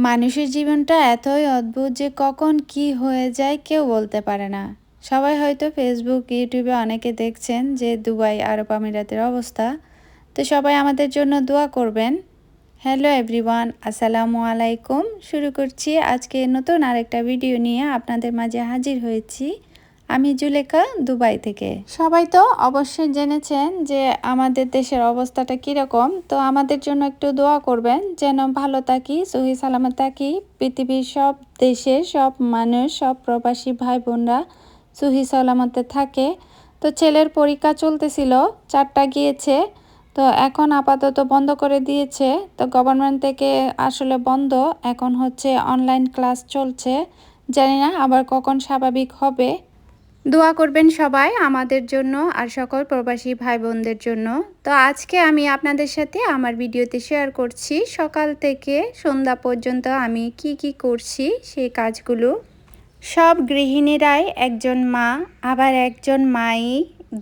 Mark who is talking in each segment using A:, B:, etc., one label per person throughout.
A: মানুষের জীবনটা এতই অদ্ভুত যে কখন কি হয়ে যায় কেউ বলতে পারে না। সবাই হয়তো ফেসবুক, ইউটিউবে অনেকে দেখছেন যে দুবাই আরব আমিরাতের অবস্থা। তো সবাই আমাদের জন্য দোয়া করবেন। হ্যালো এভরিওয়ান, আসসালামু আলাইকুম। শুরু করছি আজকে নতুন আরেকটা ভিডিও নিয়ে আপনাদের মাঝে হাজির হয়েছি। আমি জুলেখা, দুবাই থেকে। সবাই তো অবশ্যই জেনেছেন যে আমাদের দেশের অবস্থাটা কীরকম। তো আমাদের জন্য একটু দোয়া করবেন যেন ভালো থাকি, সহি সালামত থাকি। পৃথিবীর সব দেশে সব মানুষ, সব প্রবাসী ভাই বোনরা সহি সালামতে থাকে। তো ছেলের পরীক্ষা চলতেছিল, 4টা গিয়েছে। তো এখন আপাতত বন্ধ করে দিয়েছে। তো গভর্নমেন্ট থেকে আসলে বন্ধ, এখন হচ্ছে অনলাইন ক্লাস চলছে। জানি না আবার কখন স্বাভাবিক হবে। দোয়া করবেন সবাই আমাদের জন্য আর সকল প্রবাসী ভাই বোনদের জন্য। তো আজকে আমি আপনাদের সাথে আমার ভিডিওতে শেয়ার করছি সকাল থেকে সন্ধ্যা পর্যন্ত আমি কি করছি সেই কাজগুলো। সব গৃহিণীরাই একজন মা, আবার একজন মাই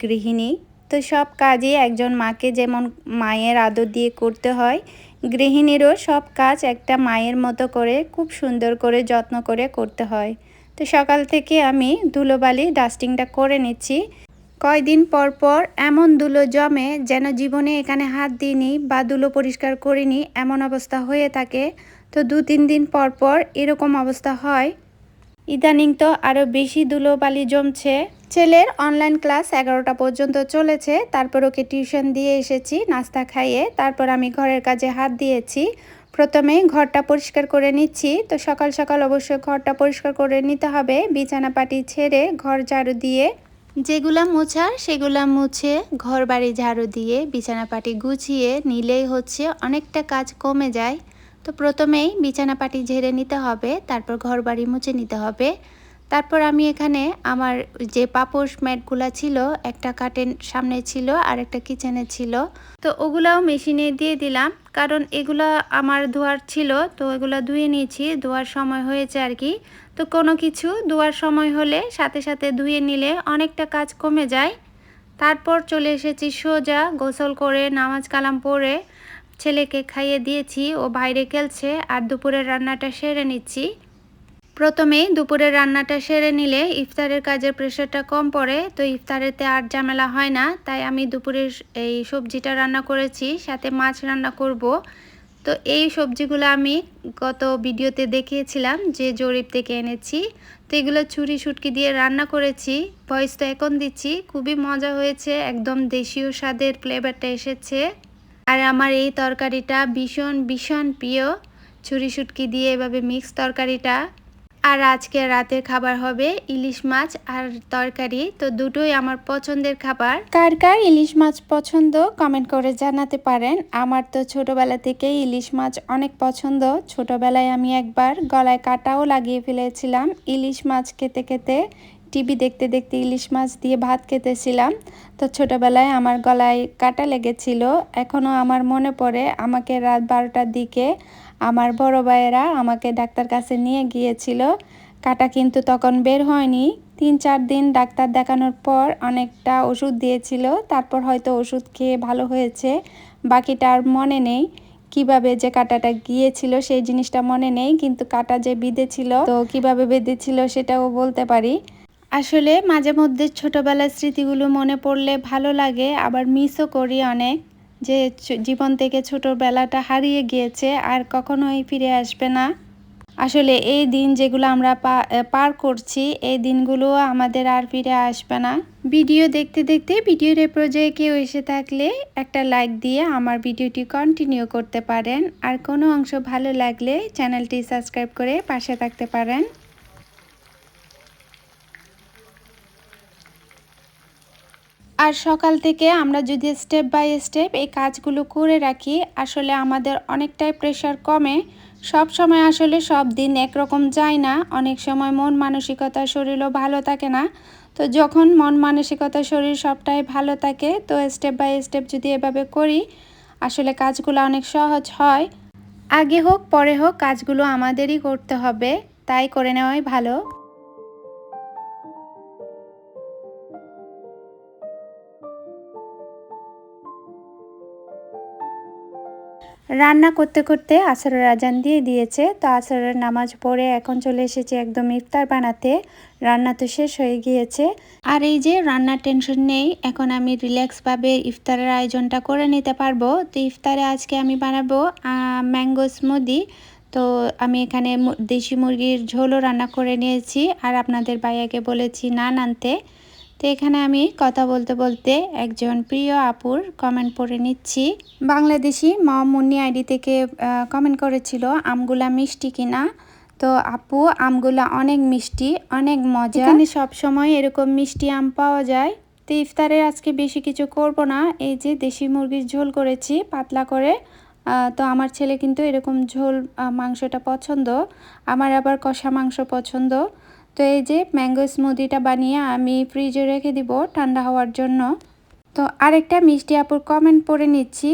A: গৃহিণী। তো সব কাজই একজন মাকে যেমন মায়ের আদর দিয়ে করতে হয়, গৃহিণীরও সব কাজ একটা মায়ের মতো করে খুব সুন্দর করে যত্ন করে করতে হয়। তো সকাল থেকে আমি ধুলোবালি ডাস্টিংটা করে নিচ্ছি। কয়দিন পর পর এমন ধুলো জমে যেন জীবনে এখানে হাত দিইনি বা ধুলো পরিষ্কার করিনি এমন অবস্থা হয়ে থাকে। তো 2-3 দিন পর পর এরকম অবস্থা হয়। ইদানিং তো আরও বেশি ধুলোবালি জমছে। ছেলের অনলাইন ক্লাস 11টা পর্যন্ত চলেছে, তারপর ওকে টিউশন দিয়ে এসেছি নাস্তা খাইয়ে। তারপর আমি ঘরের কাজে হাত দিয়েছি। প্রথমে ঘরটা পরিষ্কার করে নিচ্ছি। তো সকাল সকাল অবশ্যই ঘরটা পরিষ্কার করে নিতে হবে। বিছানা পাটি ছেড়ে ঘর ঝাড়ু দিয়ে যেগুলা মোছার সেগুলা মুছে ঘর বাড়ি ঝাড়ু দিয়ে বিছানা পাটি গুছিয়ে নিলেই হচ্ছে অনেকটা কাজ কমে যায়। তো প্রথমেই বিছানা পাটি ঝেড়ে নিতে হবে, তারপর ঘর বাড়ি মুছে নিতে হবে। তারপর আমি এখানে আমার যে পাপোশ ম্যাটগুলো ছিল, একটা কাটের সামনে ছিল আর একটা কিচেনে ছিল, তো ওগুলাও মেশিনে দিয়ে দিলাম। কারণ এগুলা আমার ধোয়ার ছিল, তো এগুলো ধুয়ে নিয়েছি, ধোয়ার সময় হয়েছে আর কি। তো কোনো কিছু ধোয়ার সময় হলে সাথে সাথে ধুয়ে নিলে অনেকটা কাজ কমে যায়। তারপর চলে এসেছি সোজা গোসল করে নামাজ কালাম পড়ে ছেলেকে খাইয়ে দিয়েছি, ও বাইরে খেলছে। আর দুপুরের রান্নাটা সেরে নিচ্ছি। প্রথমেই দুপুরের রান্নাটা সেরে নিলে ইফতারের কাজের প্রেশারটা কম পড়ে, তো ইফতারেতে আর ঝামেলা হয় না। তাই আমি দুপুরের এই সবজিটা রান্না করেছি, সাথে মাছ রান্না করব। তো এই সবজিগুলো আমি গত ভিডিওতে দেখিয়েছিলাম যে জরিপ থেকে এনেছি। তো এগুলো ছুরি শুটকি দিয়ে রান্না করেছি, ভয়েস তো এখন দিচ্ছি। খুবই মজা হয়েছে, একদম দেশীয় স্বাদের ফ্লেভারটা এসেছে। আর আমার এই তরকারিটা ভীষণ ভীষণ প্রিয়, ছুরি শুটকি দিয়ে এভাবে মিক্স তরকারিটা। আর আজকে রাতের খাবার হবে ইলিশ মাছ আর তরকারি। তো দুটোই আমার পছন্দের খাবার। কার কার ইলিশ মাছ পছন্দ কমেন্ট করে জানাতে পারেন। আমার তো ছোটবেলা থেকেই ইলিশ মাছ অনেক পছন্দ। ছোটবেলায় আমি একবার গলায় কাঁটাও লাগিয়ে ফেলেছিলাম ইলিশ মাছ খেতে খেতে। টিভি দেখতে দেখতে ইলিশ মাছ দিয়ে ভাত খেতেছিলাম। তো ছোটবেলায় আমার গলায় কাঁটা লেগেছিল, এখনও আমার মনে পড়ে। আমাকে রাত 12টার দিকে আমার বড় ভাইয়েরা আমাকে ডাক্তার কাছে নিয়ে গিয়েছিল। কাঁটা কিন্তু তখন বের হয়নি। 3-4 দিন ডাক্তার দেখানোর পর অনেকটা ওষুধ দিয়েছিল, তারপর হয়তো ওষুধ খেয়ে ভালো হয়েছে। বাকিটা আর মনে নেই, কিভাবে যে কাঁটাটা গিয়েছিল সেই জিনিসটা মনে নেই, কিন্তু কাঁটা যে বিঁধেছিল, তো কিভাবে বেঁধেছিল সেটাও বলতে পারি। আসলে মাঝে মধ্যে ছোটবেলার স্মৃতিগুলো মনে পড়লে ভালো লাগে, আবার মিসও করি অনেক, যে জীবন থেকে ছোটবেলাটা হারিয়ে গিয়েছে আর কখনোই ফিরে আসবে না। আসলে এই দিন যেগুলো আমরা পার করছি, এই দিনগুলো আমাদের আর ফিরে আসবে না। ভিডিও দেখতে দেখতে ভিডিওর এই পর্যায়ে কেউ এসে থাকলে একটা লাইক দিয়ে আমার ভিডিওটি কন্টিনিউ করতে পারেন। আর কোনো অংশ ভালো লাগলে চ্যানেলটি সাবস্ক্রাইব করে পাশে থাকতে পারেন। আর সকাল থেকে আমরা যদি স্টেপ বাই স্টেপ এই কাজগুলো করে রাখি, আসলে আমাদের অনেকটাই প্রেশার কমে। সব সময় আসলে সব দিন একরকম যায় না, অনেক সময় মন মানসিকতা শরীরও ভালো থাকে না। তো যখন মন মানসিকতা শরীর সবটাই ভালো থাকে, তো স্টেপ বাই স্টেপ যদি এভাবে করি, আসলে কাজগুলো অনেক সহজ হয়। আগে হোক পরে হোক কাজগুলো আমাদেরই করতে হবে, তাই করে নেওয়াই ভালো। রান্না করতে করতে আসরের আজান দিয়ে দিয়েছে, তো আসরের নামাজ পড়ে এখন চলে এসেছি একদম ইফতার বানাতে। রান্না তো শেষ হয়ে গিয়েছে, আর এই যে রান্নার টেনশন নেই, এখন আমি রিল্যাক্সভাবে ইফতারের আয়োজনটা করে নিতে পারবো। তো ইফতারে আজকে আমি বানাবো ম্যাঙ্গো স্মুদি। তো আমি এখানে দেশি মুরগির ঝোলও রান্না করে নিয়েছি, আর আপনাদের ভাইয়াকে বলেছি নান আনতে। তো এখানে আমি কথা বলতে বলতে একজন প্রিয় আপুর কমেন্ট পড়ে নিচ্ছি। বাংলাদেশি মুন্নি আইডি থেকে কমেন্ট করেছিল আমগুলা মিষ্টি কিনা। তো আপু, আমগুলা অনেক মিষ্টি, অনেক মজা। এখানে সবসময় এরকম মিষ্টি আম পাওয়া যায়। তো ইফতারে আজকে বেশি কিছু করব না, এই যে দেশি মুরগির ঝোল করেছি পাতলা করে। তো আমার ছেলে কিন্তু এরকম ঝোল মাংসটা পছন্দ, আমার আবার কষা মাংস পছন্দ। তো এই যে ম্যাঙ্গো স্মুদিটা বানিয়ে আমি ফ্রিজে রেখে দিব ঠান্ডা হওয়ার জন্য। তো আরেকটা মিষ্টি আপুর কমেন্ট পড়ে নিচ্ছি,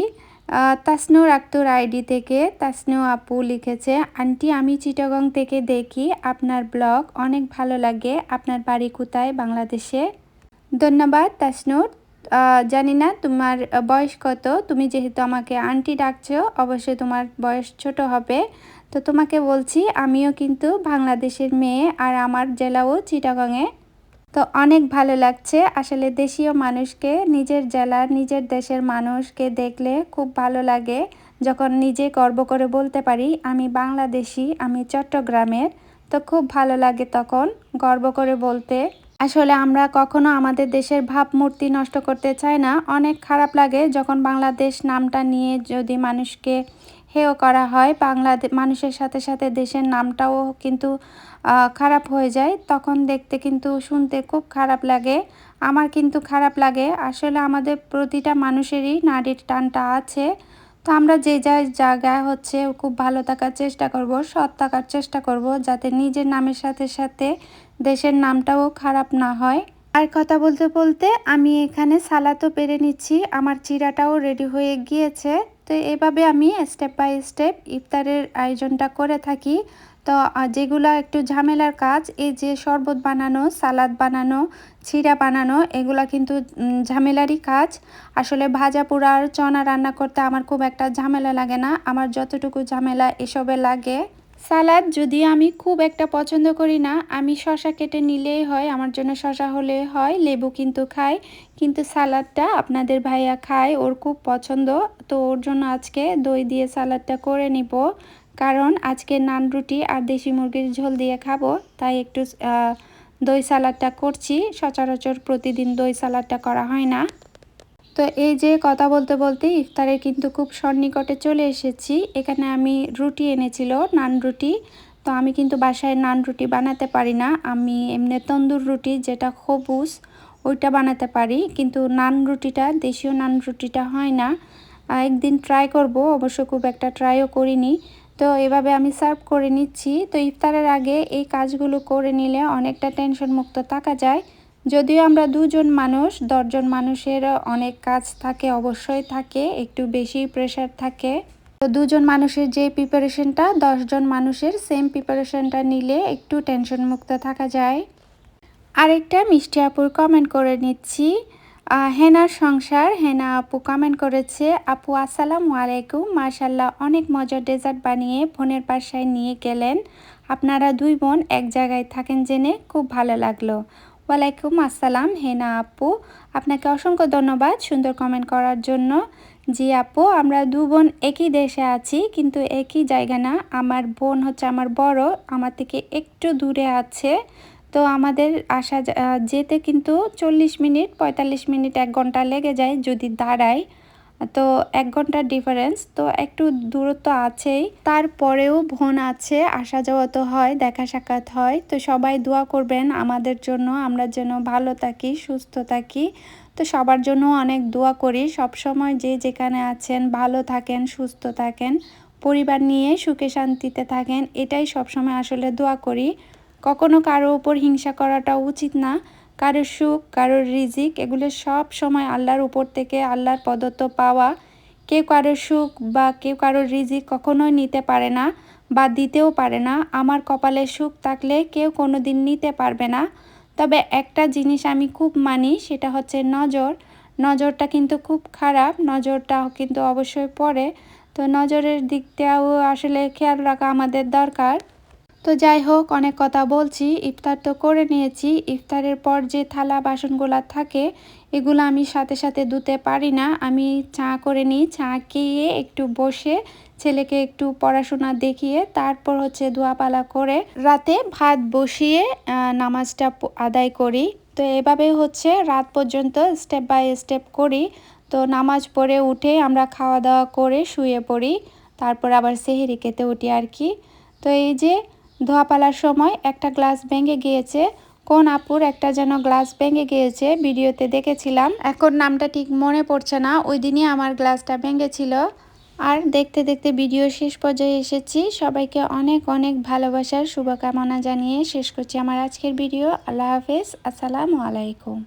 A: তাসনুর আক্তার আইডি থেকে। তাসনু আপু লিখেছে, আন্টি আমি চিটাগং থেকে দেখি আপনার ব্লগ, অনেক ভালো লাগে। আপনার বাড়ি কোথায় বাংলাদেশে? ধন্যবাদ তাসনুর। জানি না তোমার বয়স কত, তুমি যেহেতু আমাকে আন্টি ডাকছো অবশ্যই তোমার বয়স ছোট হবে। তো তোমাকে বলছি আমিও কিন্তু বাংলাদেশের মেয়ে, আর আমার জেলাও চিটাগংয়ে। তো অনেক ভালো লাগছে আসলে, দেশীয় মানুষকে, নিজের জেলার নিজের দেশের মানুষকে দেখলে খুব ভালো লাগে, যখন নিজে গর্ব করে বলতে পারি আমি বাংলাদেশি, আমি চট্টগ্রামের। তো খুব ভালো লাগে তখন গর্ব করে বলতে। আসলে আমরা কখনো আমাদের দেশের ভাবমূর্তি নষ্ট করতে চাই না। অনেক খারাপ লাগে যখন বাংলাদেশ নামটা নিয়ে যদি মানুষকে হেয় করা হয়, মানুষের সাথে সাথে দেশের নামটাও কিন্তু খারাপ হয়ে যায়, তখন দেখতে কিন্তু শুনতে খুব খারাপ লাগে। আমার কিন্তু খারাপ লাগে। আসলে আমাদের প্রতিটা মানুষেরই নারীর টানটা আছে। তো আমরা যে জায়গায় হচ্ছে খুব ভালো থাকার চেষ্টা করব, সৎ থাকার চেষ্টা করব, যাতে নিজের নামের সাথে সাথে দেশের নামটাও খারাপ না হয়। আর কথা বলতে বলতে আমি এখানে সালাদও পেরে নিচ্ছি, আমার চিড়াটাও রেডি হয়ে গিয়েছে। তো এভাবে আমি স্টেপ বাই স্টেপ ইফতারের আয়োজনটা করে থাকি। তো যেগুলো একটু ঝামেলার কাজ, এই যে শরবত বানানো, সালাদ বানানো, চিড়া বানানো, এগুলা কিন্তু ঝামেলারই কাজ। আসলে ভাজা পোড়া আর চনা রান্না করতে আমার খুব একটা ঝামেলা লাগে না, আমার যতটুকু ঝামেলা এসবে লাগে। সালাদ যদিও আমি খুব একটা পছন্দ করি না, আমি শসা কেটে নিলেই হয়, আমার জন্য শসা হলে হয়, লেবু কিন্তু খাই। কিন্তু সালাদটা আপনাদের ভাইয়া খায়, ওর খুব পছন্দ। তো ওর জন্য আজকে দই দিয়ে সালাদটা করে নিব, কারণ আজকে নান রুটি আর দেশি মুরগির ঝোল দিয়ে খাবো, তাই একটু দই সালাদটা করছি। সচরাচর প্রতিদিন দই সালাদটা করা হয় না। তো এই যে কথা বলতে বলতে ইফতারে কিন্তু খুব সন্নিকটে চলে এসেছি। এখানে আমি রুটি এনেছিল, নান রুটি। তো আমি কিন্তু বাসায় নান রুটি বানাতে পারি না, আমি এমনি তন্দুর রুটি যেটা সবুজ ওইটা বানাতে পারি, কিন্তু নান রুটিটা, দেশীয় নান রুটিটা হয় না। একদিন ট্রাই করব, অবশ্য খুব একটা ট্রাইও করিনি। তো এভাবে আমি সার্ভ করে নিচ্ছি। তো ইফতারের আগে এই কাজগুলো করে নিলে অনেকটা টেনশন মুক্ত থাকা যায়। যদিও আমরা দুজন মানুষ, 10 জন মানুষের অনেক কাজ থাকে, অবশ্যই থাকে, একটু বেশি প্রেশার থাকে। তো দুজন মানুষের যে প্রিপারেশনটা 10 জন মানুষের সেম প্রিপারেশনটা নিলে একটু টেনশন মুক্ত থাকা যায়। আরেকটা মিষ্টি আপুর কমেন্ট করে নিচ্ছি, হেনার সংসার, হেনা আপু কমেন্ট করেছে, আপু আসসালামু আলাইকুম, মাশাল্লাহ অনেক মজার ডেজার্ট বানিয়ে বোনের বাসায় নিয়ে গেলেন। আপনারা দুই বোন এক জায়গায় থাকেন জেনে খুব ভালো লাগলো। ওয়ালাইকুম আসসালাম হেনা আপু, আপনাকে অসংখ্য ধন্যবাদ সুন্দর কমেন্ট করার জন্য। জি আপু, আমরা দু বোন একই দেশে আছি, কিন্তু একই জায়গা না। আমার বোন হচ্ছে আমার বড়, আমার থেকে একটু দূরে আছে। তো আমাদের যেতে কিন্তু 40 মিনিট, 45 মিনিট, 1 ঘন্টা লেগে যায় যদি দাঁড়াই। তো 1 ঘন্টার ডিফারেন্স, তো একটু দূরত্ব আছেই। তারপরেও বোন আছে, আসা যাওয়া তো হয়, দেখা সাক্ষাৎ হয়। তো সবাই দোয়া করবেন আমাদের জন্য, আমরা যেন ভালো থাকি, সুস্থ থাকি। তো সবার জন্য অনেক দোয়া করি, সব সময় যে যেখানে আছেন ভালো থাকেন, সুস্থ থাকেন, পরিবার নিয়ে সুখে শান্তিতে থাকেন, এটাই সবসময় আসলে দোয়া করি। কখনো কারো উপর হিংসা করাটা উচিত না। কারোর সুখ, কারোর রিজিক, এগুলো সব সময় আল্লাহর উপর থেকে, আল্লাহর প্রদত্ত পাওয়া। কেউ কারোর সুখ বা কেউ কারোর রিজিক কখনোই নিতে পারে না বা দিতেও পারে না। আমার কপালে সুখ থাকলে কেউ কোনো দিন নিতে পারবে না। তবে একটা জিনিস আমি খুব মানি, সেটা হচ্ছে নজর। নজরটা কিন্তু খুব খারাপ, নজরটা কিন্তু অবশ্যই পড়ে। তো নজরের দিকটাও আসলে খেয়াল রাখা আমাদের দরকার। তো যাই হোক, অনেক কথা বলছি। ইফতার তো করে নিয়েছি। ইফতারের পর যে থালা বাসনগুলো থাকে এগুলো আমি সাথে সাথে ধুতে পারি না। আমি চা করে নিই, চা খেয়ে একটু বসে ছেলেকে একটু পড়াশোনা দেখিয়ে তারপর হচ্ছে ধোয়াপালা করে রাতে ভাত বসিয়ে নামাজটা আদায় করি। তো এভাবে হচ্ছে রাত পর্যন্ত স্টেপ বাই স্টেপ করি। তো নামাজ পড়ে উঠে আমরা খাওয়া দাওয়া করে শুয়ে পড়ি, তারপর আবার সেহরি খেতে উঠি আর কি। তো এই যে ধোয়াপালার সময় একটা গ্লাস ভেঙে গিয়েছে, কোন আপুর একটা যেন গ্লাস ভেঙে গিয়েছে, ভিডিওতে দেখেছিলাম, এখন নামটা ঠিক মনে পড়ছে না। ওই দিনই আমার গ্লাসটা ভেঙেছিল। আর দেখতে দেখতে ভিডিও শেষ পর্যায়ে এসেছি। সবাইকে অনেক অনেক ভালোবাসার শুভকামনা জানিয়ে শেষ করছি আমার আজকের ভিডিও। আল্লাহ হাফেজ, আসসালামু আলাইকুম।